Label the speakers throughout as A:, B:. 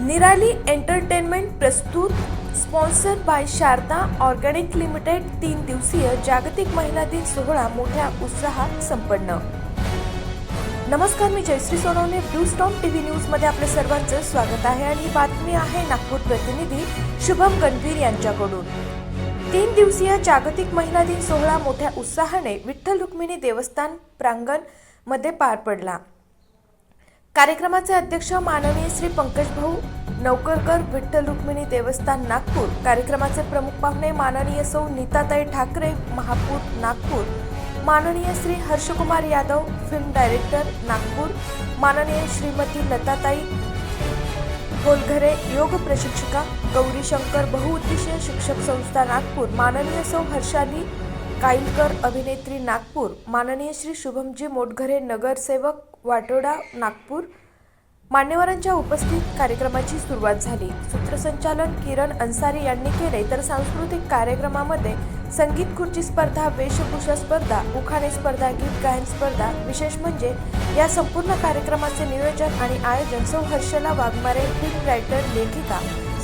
A: निराली एंटरटेनमेंट प्रस्तुत sponsor by Sharda organic limited 3 दिवसीय जागतिक महिला दिन सोहळा मोठ्या उत्साहात संपन्न। नमस्कार, मी Jayashree Sonawane, blue storm TV news मध्ये आपले सर्वांचे स्वागत आहे आणि ही बातमी आहे नागपूर प्रतिनिधी शुभम गणवीर यांच्याकडून। 3 दिवसीय जागतिक महिला दिन सोहळा मोठ्या उत्साहाने विठ्ठल रुक्मिणी देवस्थान प्रांगण मध्ये पार पडला। कार्यक्रमाचे अध्यक्ष माननीय श्री पंकज भाऊ नौकरकर, विठ्ठल रुक्मिणी देवस्थान नागपूर। कार्यक्रमाचे प्रमुख पाहुणे माननीय सौ नीताताई ठाकरे, महापौर नागपूर, माननीय श्री हर्षकुमार यादव, फिल्म डायरेक्टर नागपूर, माननीय श्रीमती लताताई होलघरे, योग प्रशिक्षिका, गौरी शंकर बहुउद्देशीय शिक्षक संस्था नागपूर, माननीय सौ हर्षाली काईलकर, अभिनेत्री नागपूर, माननीय श्री शुभमजी मोटघरे, नगरसेवक वाटोडा नागपूर। मान्यवरांच्या उपस्थित कार्यक्रमाची सुरुवात झाली। सूत्रसंचालन किरण अन्सारी यांनी केले, तर सांस्कृतिक कार्यक्रमामध्ये संगीत खुर्ची स्पर्धा, वेशभूषा स्पर्धा, उखाणे स्पर्धा, गीत गायन स्पर्धा। विशेष म्हणजे या संपूर्ण कार्यक्रमाचे नियोजन आणि आयोजन सौ हर्षला वाघमारे, फिल्म रायटर लेखिका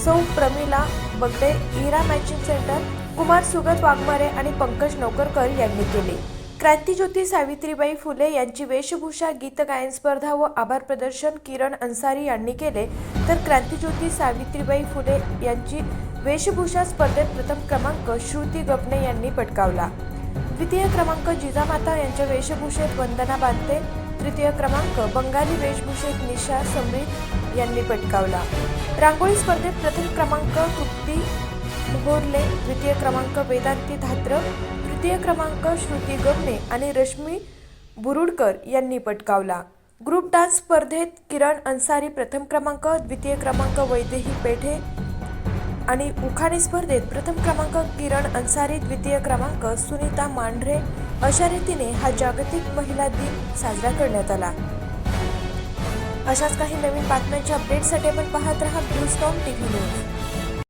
A: सौ प्रमिला बगडे, इरा मॅचिंग सेंटर, कुमार सुगत वाघमारे आणि पंकज नौकरकर यांनी केले। क्रांतिज्योती सावित्रीबाई फुले यांची वेशभूषा, गीत गायन स्पर्धा व आभार प्रदर्शन किरण अन्सारी यांनी केले, तर क्रांतिज्योती सावित्रीबाई फुले यांची वेशभूषा स्पर्धेत प्रथम क्रमांक श्रुती गपणे यांनी पटकावला। द्वितीय क्रमांक जिजामाता यांच्या वेशभूषेत वंदना बांते, तृतीय क्रमांक बंगाली वेशभूषेत निशा समरीत यांनी पटकावला। रांगोळी स्पर्धेत प्रथम क्रमांक तृप्ती मोहोरले, द्वितीय क्रमांक वेदांती धात्र, तृतीय क्रमांक श्रुती गबणे आणि रश्मी बुरुडकर यांनी पटकावला। ग्रुप डान्स स्पर्धेत किरण अन्सारी प्रथम क्रमांक, द्वितीय क्रमांक वैदेही पेठे आणि उखाणे स्पर्धेत प्रथम क्रमांक किरण अन्सारी, द्वितीय क्रमांक सुनीता मांढरे। अशा रीतीने हा जागतिक महिला दिन साजरा करण्यात आला। अशाच काही नवीन बातम्यांच्या अपडेटसाठी आपण पाहत रहा ब्लू स्टॉर्म टीव्ही न्यूज।